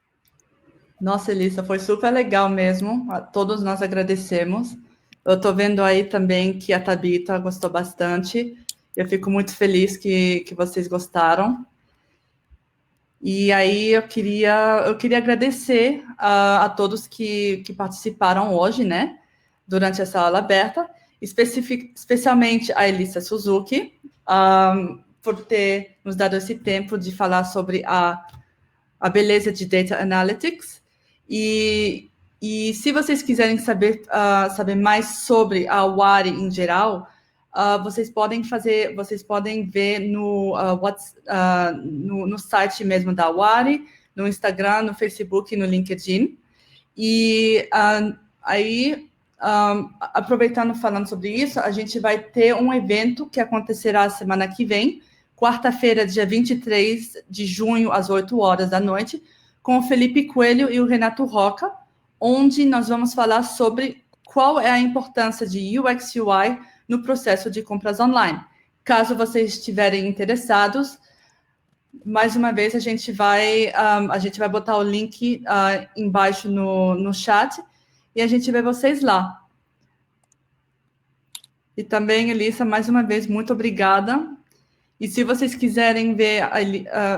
Speaker 1: Nossa, Elissa, foi super legal mesmo. A todos nós agradecemos. Eu estou vendo aí também que a Tabita gostou bastante. Eu fico muito feliz que vocês gostaram. E aí eu queria agradecer a todos que participaram hoje, né, durante essa aula aberta, especialmente a Elissa Suzuki, por ter nos dado esse tempo de falar sobre a beleza de Data Analytics. E se vocês quiserem saber mais sobre a Wari em geral, vocês podem ver no site mesmo da Wari, no Instagram, no Facebook e no LinkedIn. E aí, aproveitando, falando sobre isso, a gente vai ter um evento que acontecerá semana que vem, quarta-feira, dia 23 de junho, às 8 horas da noite, com o Felipe Coelho e o Renato Roca, onde nós vamos falar sobre qual é a importância de UX UI no processo de compras online. Caso vocês estiverem interessados, mais uma vez a gente vai botar o link embaixo no chat e a gente vê vocês lá. E também, Elissa, mais uma vez, muito obrigada. E se vocês quiserem ver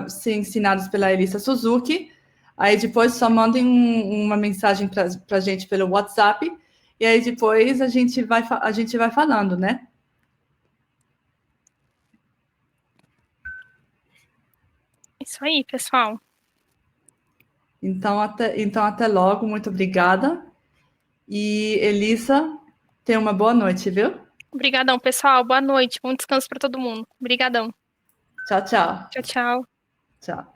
Speaker 1: ser ensinados pela Elissa Suzuki, aí depois só mandem uma mensagem para a gente pelo WhatsApp, e aí depois a gente vai falando, né?
Speaker 2: Isso aí, pessoal.
Speaker 1: Então, até logo, muito obrigada. E, Elissa, tenha uma boa noite, viu?
Speaker 2: Obrigadão, pessoal. Boa noite. Bom descanso para todo mundo. Obrigadão.
Speaker 1: Tchau, tchau.
Speaker 2: Tchau, tchau.
Speaker 1: Tchau.